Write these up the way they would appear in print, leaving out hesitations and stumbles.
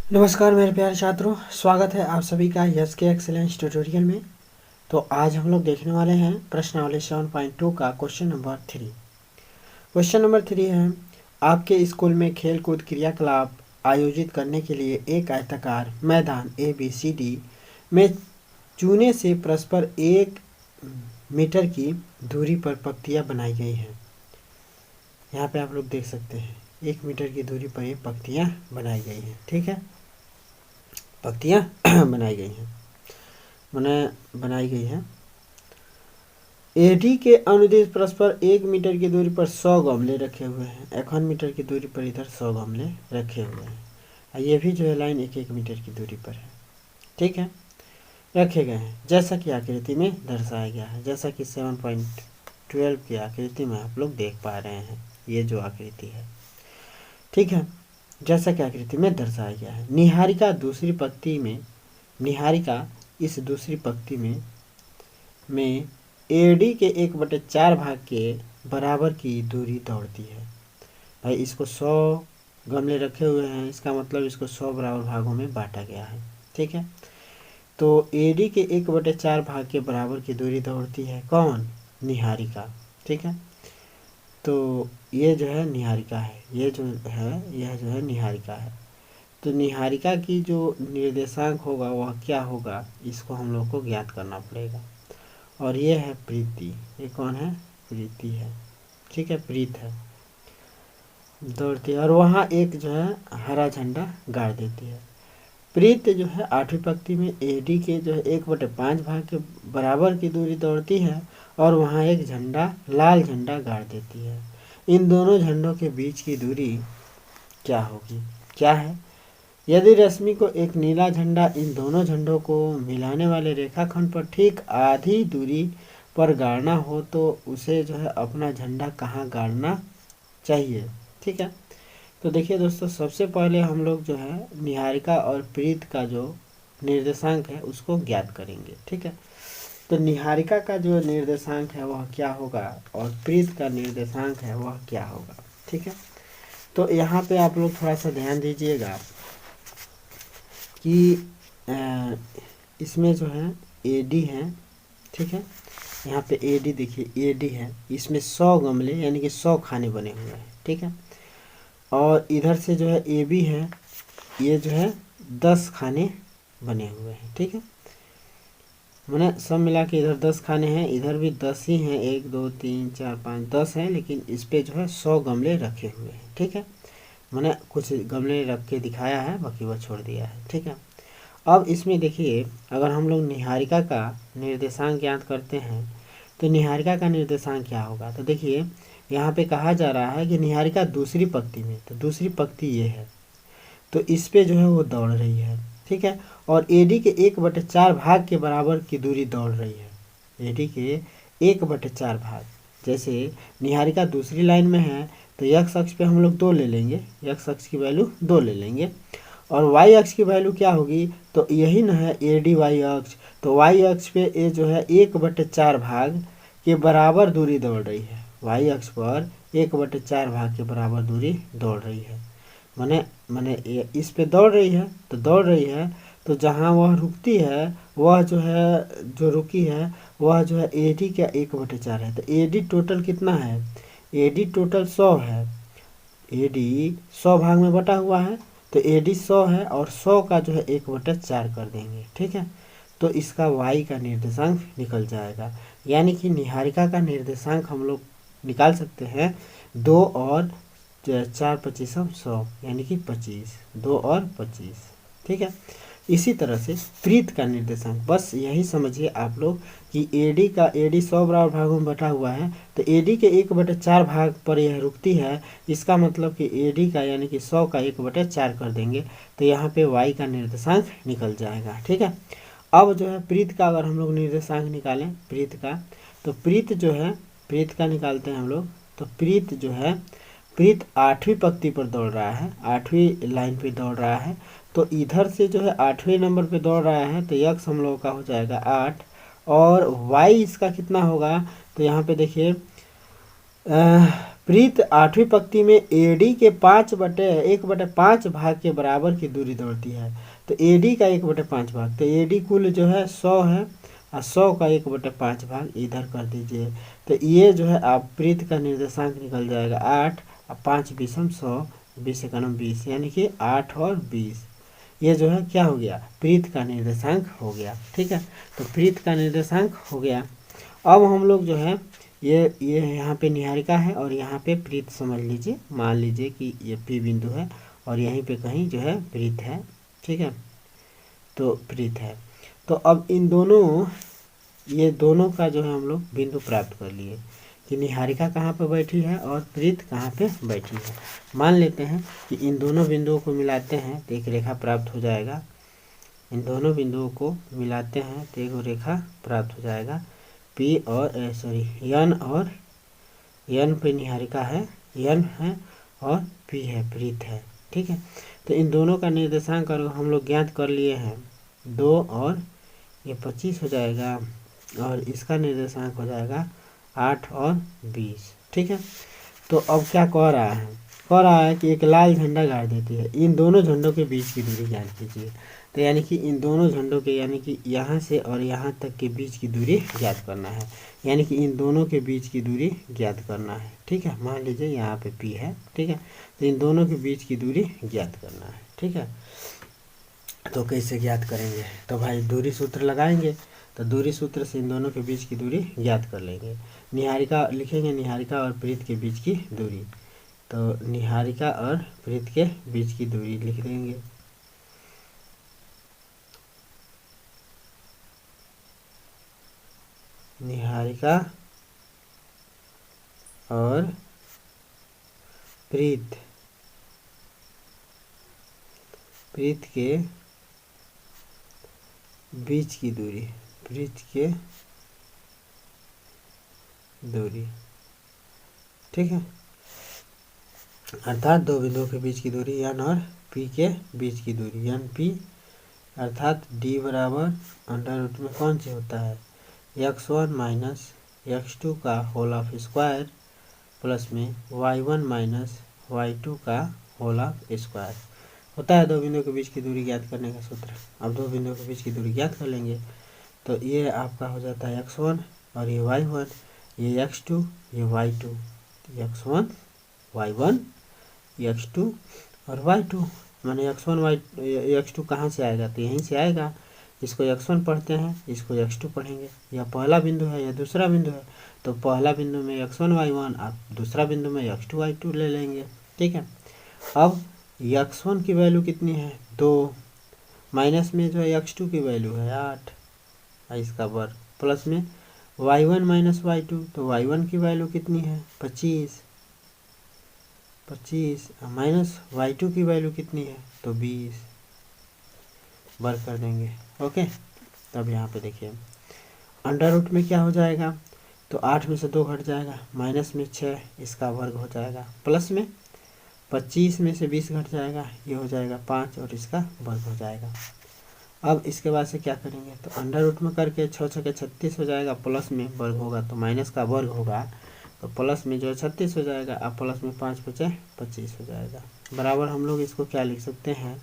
नमस्कार मेरे प्यारे छात्रों, स्वागत है आप सभी का यस के एक्सेलेंस ट्यूटोरियल में। तो आज हम लोग देखने वाले हैं प्रश्नावली 7.2 का क्वेश्चन नंबर 3। क्वेश्चन नंबर 3 है, आपके स्कूल में खेल कूद क्रियाकलाप आयोजित करने के लिए एक आयताकार मैदान ABCD में चूने से परस्पर 1 मीटर की दूरी पर पंक्तियाँ बनाई गई हैं। यहाँ पे आप लोग देख सकते हैं 1 मीटर की दूरी पर ये पंक्तियाँ बनाई गई हैं। ठीक है, पंक्तियाँ बनाई गई हैं, बनाई गई हैं। एडी के अनुदिश परस्पर 1 मीटर की दूरी पर 100 गमले रखे हुए हैं। 1 मीटर की दूरी पर इधर 100 गमले रखे हुए हैं। ये भी जो है लाइन 1 मीटर की दूरी पर है। ठीक है, रखे गए हैं जैसा कि आकृति में दर्शाया गया है, जैसा कि 7.12 की आकृति में आप लोग देख पा रहे हैं। ये जो आकृति है, ठीक है, जैसा कि आकृति में दर्शाया गया है। निहारिका इस दूसरी पंक्ति में एडी के 1/4 भाग के बराबर की दूरी दौड़ती है। भाई इसको 100 गमले रखे हुए हैं, इसका मतलब इसको 100 बराबर भागों में बांटा गया है। ठीक है, तो एडी के 1/4 भाग के बराबर की दूरी दौड़ती है कौन? निहारिका। ठीक है, तो ये जो है निहारिका है, यह जो है निहारिका है। तो निहारिका की जो निर्देशांक होगा वह क्या होगा, इसको हम लोग को ज्ञात करना पड़ेगा। और ये है प्रीति। ये कौन है? प्रीति है। ठीक है, प्रीत है, दौड़ती है और वहाँ एक जो है हरा झंडा गाड़ देती है। प्रीत जो है 8वीं पंक्ति में एडी के जो है 1/5 भाग के बराबर की दूरी दौड़ती है और वहाँ एक लाल झंडा गाड़ देती है। इन दोनों झंडों के बीच की दूरी क्या होगी? क्या है? यदि रश्मि को एक नीला झंडा इन दोनों झंडों को मिलाने वाले रेखाखंड पर ठीक आधी दूरी पर गाड़ना हो तो उसे जो है अपना झंडा कहाँ गाड़ना चाहिए? ठीक है, तो देखिए दोस्तों, सबसे पहले हम लोग जो है निहारिका और प्रीत का जो निर्देशांक है उसको ज्ञात करेंगे। ठीक है, तो निहारिका का जो निर्देशांक है वह क्या होगा और प्रीत का निर्देशांक है वह क्या होगा? ठीक है, तो यहाँ पे आप लोग थोड़ा सा ध्यान दीजिएगा कि इसमें जो है एडी है। ठीक है, यहाँ पे एडी देखिए, एडी है, इसमें 100 गमले यानी कि 100 खाने बने हुए हैं। ठीक है, और इधर से जो है एबी है, ये जो है 10 खाने बने हुए हैं। ठीक है, मैंने सब मिला के इधर 10 खाने हैं, इधर भी 10 ही हैं, 1 2 3 4 5 10 हैं, लेकिन इस पे जो है 100 गमले रखे हुए हैं। ठीक है, मैंने कुछ गमले रख के दिखाया है, बाकी वह छोड़ दिया है। ठीक है, अब इसमें देखिए, अगर हम लोग निहारिका का निर्देशांक ज्ञात करते हैं तो निहारिका का निर्देशांक क्या होगा? तो देखिए यहाँ पे कहा जा रहा है कि निहारिका दूसरी पंक्ति में, तो दूसरी पंक्ति ये है, तो इस पे जो है वो दौड़ रही है। ठीक है, और एडी के 1/4 भाग के बराबर की दूरी दौड़ रही है। एडी के 1/4 भाग, जैसे निहारिका दूसरी लाइन में है तो x अक्ष पे हम लोग 2 ले लेंगे, x अक्ष की वैल्यू 2 ले लेंगे, और y अक्ष की वैल्यू क्या होगी? तो यही ना है एडी वाई अक्ष, तो y अक्ष पे ये जो है 1/4 भाग के बराबर दूरी दौड़ रही है। y अक्ष पर 1/4 भाग के बराबर दूरी दौड़ रही है, माने इस पे दौड़ रही है, तो जहाँ वह रुकती है, वह जो है जो रुकी है वह जो है एडी का 1/4 है। तो एडी टोटल कितना है? एडी टोटल 100 है। एडी 100 भाग में बटा हुआ है, तो एडी 100 है और 100 का जो है 1/4 कर देंगे। ठीक है, तो इसका y का निर्देशांक निकल जाएगा, यानी कि निहारिका का निर्देशांक हम लोग निकाल सकते हैं 2 और 4 25 100, यानी कि 25, 2 और 25। ठीक है, इसी तरह से प्रीत का निर्देशांक, बस यही समझिए आप लोग कि एडी 100 बराबर भागों में बटा हुआ है, तो एडी के 1/4 भाग पर यह रुकती है, इसका मतलब कि एडी का यानी कि 100 का 1/4 कर देंगे, तो यहाँ पे y का निर्देशांक निकल जाएगा। ठीक है, अब जो है प्रीत का अगर हम लोग निर्देशांक निकालें प्रीत का, तो प्रीत जो है, प्रीत का निकालते हैं हम लोग, तो प्रीत जो है, प्रीत 8वीं पंक्ति पर दौड़ रहा है, 8वीं लाइन पे दौड़ रहा है, तो इधर से जो है 8वें नंबर पे दौड़ रहा है, तो x हम लोगों का हो जाएगा 8 और y इसका कितना होगा? तो यहाँ पे देखिए प्रीत 8वीं पंक्ति में एडी के 1/5 भाग के बराबर की दूरी दौड़ती है। तो एडी का 1/5 भाग, तो एडी कुल जो है 100 है और 100 का 1/5 भाग इधर कर दीजिए। तो ये जो है आप प्रीत का निर्देशांक निकल जाएगा 8 और 5 बीसम 100, 20 एकम 20, यानी कि 8 और 20। ये जो है क्या हो गया, प्रीत का निर्देशांक हो गया। ठीक है, तो प्रीत का निर्देशांक हो गया। अब हम लोग जो है ये यहाँ पे निहारिका है और यहाँ पे प्रीत समझ लीजिए, मान लीजिए कि ये पी बिंदु है और यहीं पे कहीं जो है प्रीत है। ठीक है, तो प्रीत है। तो अब इन दोनों, ये दोनों का जो है हम लोग बिंदु प्राप्त कर लिए कि निहारिका कहाँ पे बैठी है और प्रीत कहाँ पे बैठी है। मान लेते हैं कि इन दोनों बिंदुओं को मिलाते हैं तो एक रेखा प्राप्त हो जाएगा। इन दोनों बिंदुओं को मिलाते हैं तो एक रेखा प्राप्त हो जाएगा। पी और यन, और यन पे निहारिका है, यन है और पी है, प्रीत है। ठीक है, तो इन दोनों का निर्देशांक हम लोग ज्ञात कर लिए हैं 2 और ये 25 हो जाएगा और इसका निर्देशांक हो जाएगा 8 और 20। ठीक है, तो अब क्या कह रहा है, कह रहा है कि एक लाल झंडा गाड़ देती है, इन दोनों झंडों के बीच की दूरी ज्ञात कीजिए। तो यानी कि इन दोनों झंडों के, यानी कि यहाँ से और यहाँ तक के बीच की दूरी ज्ञात करना है, यानी कि इन दोनों के बीच की दूरी ज्ञात करना है। ठीक है, मान लीजिए यहाँ पे पी है। ठीक है, तो इन दोनों के बीच की दूरी ज्ञात करना है। ठीक है, तो कैसे ज्ञात करेंगे, तो भाई दूरी सूत्र लगाएंगे। तो दूरी सूत्र से इन दोनों के बीच की दूरी ज्ञात कर लेंगे। निहारिका लिखेंगे, निहारिका और प्रीत के बीच की दूरी, तो निहारिका और प्रीत के बीच की दूरी लिख देंगे। निहारिका और प्रीत के बीच की दूरी, प्रीत के दूरी। ठीक है, अर्थात दो बिंदुओं के बीच की दूरी एन और पी के बीच की दूरी एन पी, अर्थात डी बराबर अंडर रूट में कौन सी होता है x1 माइनस x2 का होल ऑफ स्क्वायर प्लस में y1 माइनस y2 का होल ऑफ स्क्वायर होता है। दो बिंदुओं के बीच की दूरी ज्ञात करने का सूत्र। अब दो बिंदुओं के बीच की दूरी ज्ञात कर लेंगे तो ये आपका हो जाता है x1 और ये y1, ये x2, ये y2, x1 y1 x2 और y2, माने x2 कहाँ से आएगा, तो यहीं से आएगा। इसको x1 पढ़ते हैं, इसको x2 पढ़ेंगे। यह पहला बिंदु है, यह दूसरा बिंदु है, तो पहला बिंदु में x1 y1, आप दूसरा बिंदु में x2 y2 ले लेंगे। ठीक है, अब x1 की वैल्यू कितनी है 2, माइनस में जो है x2 की वैल्यू है 8 इसका वर्ग, प्लस में y1 माइनस y2, तो y1 की वैल्यू कितनी है 25 माइनस y2 की वैल्यू कितनी है तो 20, वर्ग कर देंगे। ओके, तब यहाँ पे देखिए अंडर रूट में क्या हो जाएगा, तो 8 में से 2 घट जाएगा, माइनस में 6 इसका वर्ग हो जाएगा, प्लस में 25 में से 20 घट जाएगा, ये हो जाएगा 5 और इसका वर्ग हो जाएगा। अब इसके बाद से क्या करेंगे, तो अंडर रूट में करके 6 6 36 हो जाएगा, प्लस में वर्ग होगा तो माइनस का वर्ग होगा, तो प्लस में जो है 36 हो जाएगा, अब प्लस में 5 5 25 हो जाएगा। बराबर हम लोग इसको क्या लिख सकते हैं,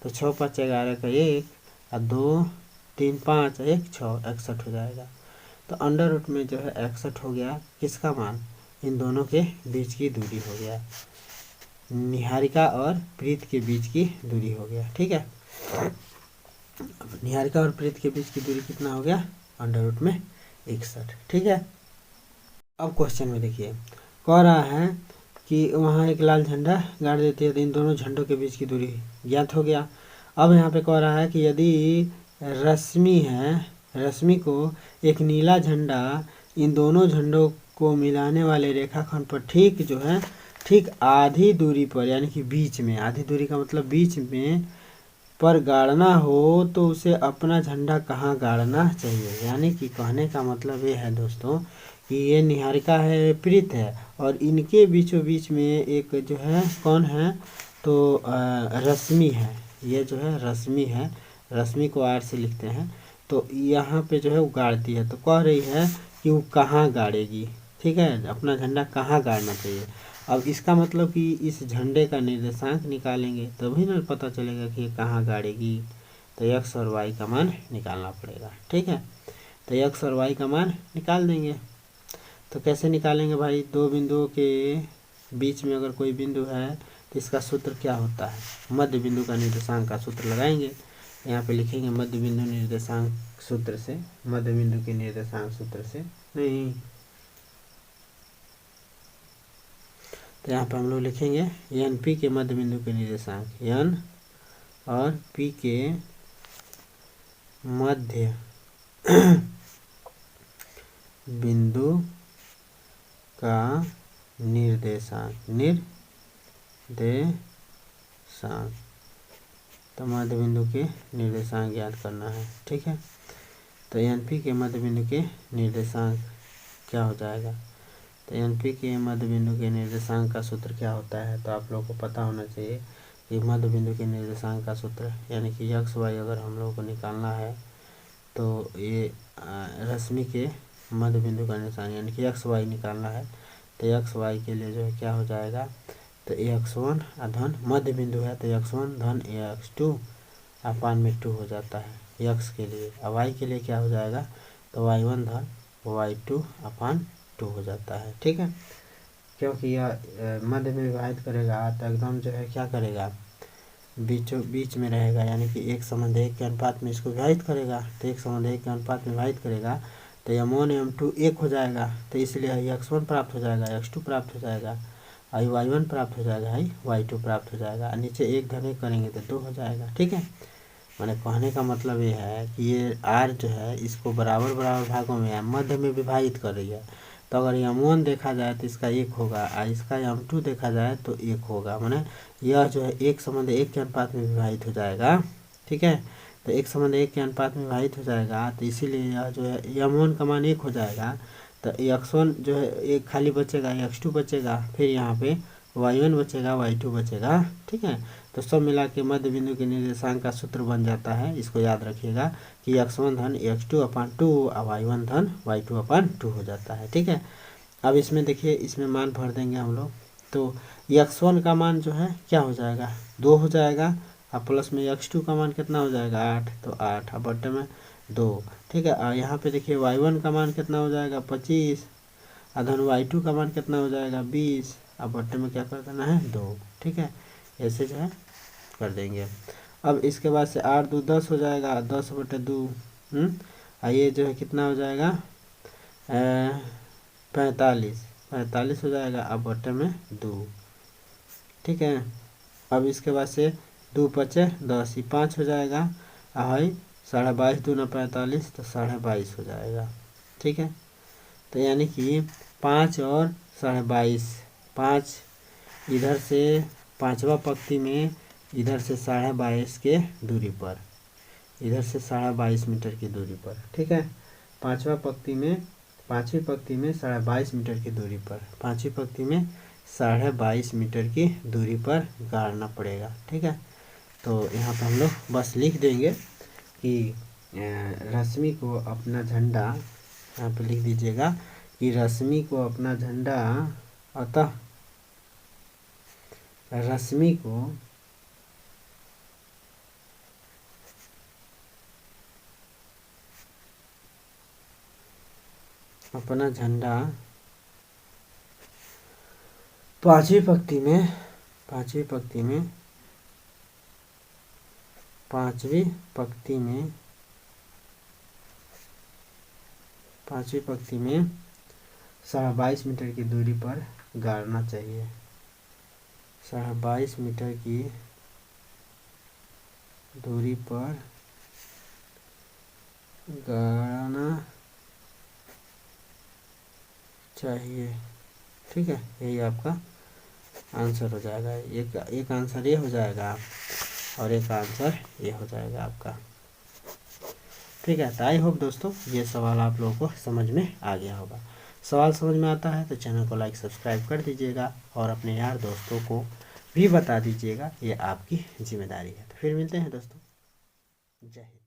तो 6 5 11 का 1 और 2 3 5 1 6 61 हो जाएगा। तो अंडर रूट में जो है 61 हो गया, किसका मान, इन दोनों के बीच की दूरी हो गया, निहारिका और प्रीत के बीच की दूरी हो गया। ठीक है, निहारिका और प्रीत के बीच की दूरी कितना हो गया, अंडर रूट में 61। ठीक है, अब क्वेश्चन में देखिए कह रहा है कि वहाँ एक लाल झंडा गाड़ देती है तो इन दोनों झंडों के बीच की दूरी ज्ञात हो गया। अब यहाँ पे कह रहा है कि यदि रश्मि है, रश्मि को एक नीला झंडा इन दोनों झंडों को मिलाने वाले रेखाखंड पर ठीक जो है ठीक आधी दूरी पर, यानी कि बीच में, आधी दूरी का मतलब बीच में पर गाड़ना हो तो उसे अपना झंडा कहाँ गाड़ना चाहिए। यानी कि कहने का मतलब ये है दोस्तों कि ये निहारिका है, प्रीत है और इनके बीचों बीच में एक जो है कौन है, तो रश्मि है, ये जो है रश्मि है, रश्मि को आर से लिखते हैं। तो यहाँ पे जो है वो गाड़ती है, तो कह रही है कि वो कहाँ गाड़ेगी, ठीक है, अपना झंडा कहाँ गाड़ना चाहिए। अब इसका मतलब कि इस झंडे का निर्देशांक निकालेंगे तभी ना पता चलेगा कि ये कहाँ गाड़ेगी। तो एक्स और वाई का मान निकालना पड़ेगा। ठीक है, तो एक्स और वाई का मान निकाल देंगे। तो कैसे निकालेंगे भाई, दो बिंदुओं के बीच में अगर कोई बिंदु है तो इसका सूत्र क्या होता है, मध्य बिंदु का निर्देशांक का सूत्र लगाएंगे। यहाँ पे लिखेंगे मध्य बिंदु निर्देशांक सूत्र से, मध्य बिंदु के निर्देशांक सूत्र से नहीं, तो यहाँ पे हम लोग लिखेंगे एन पी के मध्य बिंदु के निर्देशांक, एन और पी के मध्य बिंदु का निर्देशांक, तो मध्य बिंदु के निर्देशांक याद करना है। ठीक है, तो एन पी के मध्य बिंदु के निर्देशांक क्या हो जाएगा, तो एन पी के मध्य बिंदु के निर्देशांक का सूत्र क्या होता है, तो आप लोगों को पता होना चाहिए कि मध्य बिंदु के निर्देशांक का सूत्र यानी कि एक्स वाई अगर हम लोगों को निकालना है तो ये रश्मि के मध्य बिंदु का निशान यानी कि एक्स वाई निकालना है, तो एक्स वाई के लिए जो है क्या हो जाएगा, तो x1 धन मध्य बिंदु है तो x1 धन x2 अपान में 2 हो जाता है x के लिए। अब y के लिए क्या हो जाएगा, तो y1 धन y2 अपान 2 हो जाता है। ठीक है, क्योंकि यह मध्य में विभाजित करेगा तो एकदम जो है क्या करेगा, बीचों बीच में रहेगा यानी कि 1:1 के अनुपात में इसको विभाजित करेगा, तो 1:1 के अनुपात में विभाजित करेगा तो m1 m2 1 हो जाएगा, तो इसलिए x1 प्राप्त हो जाएगा, x2 प्राप्त हो जाएगा, y1 प्राप्त हो जाएगा, y2 प्राप्त हो जाएगा, नीचे 1 धन 1 करेंगे तो 2 हो जाएगा। ठीक है, मैंने कहने का मतलब ये है कि ये r जो है इसको बराबर बराबर भागों में मध्य में विभाजित कर रही है, तो अगर m1 देखा जाए तो इसका 1 होगा और इसका m2 देखा जाए तो 1 होगा, माने यह जो है 1:1 के अनुपात में विभाजित हो जाएगा। ठीक है, तो 1:1 के अनुपात में विभाजित हो जाएगा, तो इसीलिए यह जो है m1 का मान 1 हो जाएगा, तो x1 जो है एक खाली बचेगा, x2 बचेगा, फिर यहाँ पे y1 बचेगा, y2 बचेगा। ठीक है, तो सब मिला के मध्य बिंदु के निर्देशांक का सूत्र बन जाता है, इसको याद रखिएगा कि x1 धन x2 अपान 2 और y1 धन y2 अपान 2 हो जाता है। ठीक है, अब इसमें देखिए इसमें मान भर देंगे हम लोग, तो x1 का मान जो है क्या हो जाएगा 2 हो जाएगा, और प्लस में x2 का मान कितना हो जाएगा 8, तो 8 और बट्टे में 2। ठीक है, और यहाँ पे देखिए y1 का मान कितना हो जाएगा 25, और धन y2 का मान कितना हो जाएगा 20, और बट्टे में क्या कर देना है 2। ठीक है, ऐसे जो है कर देंगे। अब इसके बाद से 8 2 10 हो जाएगा, 10/2 और ये जो है कितना हो जाएगा 45 हो जाएगा, अब बट्टे में 2। ठीक है, अब इसके बाद से 2 5 10 ही 5 हो जाएगा, और 22.5 दूना 45 तो 22.5 हो जाएगा। ठीक है, तो यानी कि 5 और 22.5, 5 इधर से पांचवा पंक्ति में इधर से 22.5 के दूरी पर, इधर से 22.5 मीटर की दूरी पर। ठीक है, पांचवी पंक्ति में 22.5 मीटर की दूरी पर, पांचवी पंक्ति में 22.5 मीटर की दूरी पर गाड़ना पड़ेगा। ठीक है, तो यहाँ पर हम लोग बस लिख देंगे कि रश्मि को अपना झंडा, यहाँ पे लिख दीजिएगा कि रश्मि को अपना झंडा, अतः रश्मि को अपना झंडा पांचवी पंक्ति में 22.5 मीटर की दूरी पर गाड़ना चाहिए, 22.5 मीटर की दूरी पर गाड़ना चाहिए। ठीक है, यही आपका आंसर हो जाएगा। एक आंसर ये हो जाएगा और एक आंसर ये हो जाएगा आपका। ठीक है, तो आई होप दोस्तों ये सवाल आप लोगों को समझ में आ गया होगा। सवाल समझ में आता है तो चैनल को लाइक सब्सक्राइब कर दीजिएगा और अपने यार दोस्तों को भी बता दीजिएगा, ये आपकी जिम्मेदारी है। तो फिर मिलते हैं दोस्तों, जय हिंद।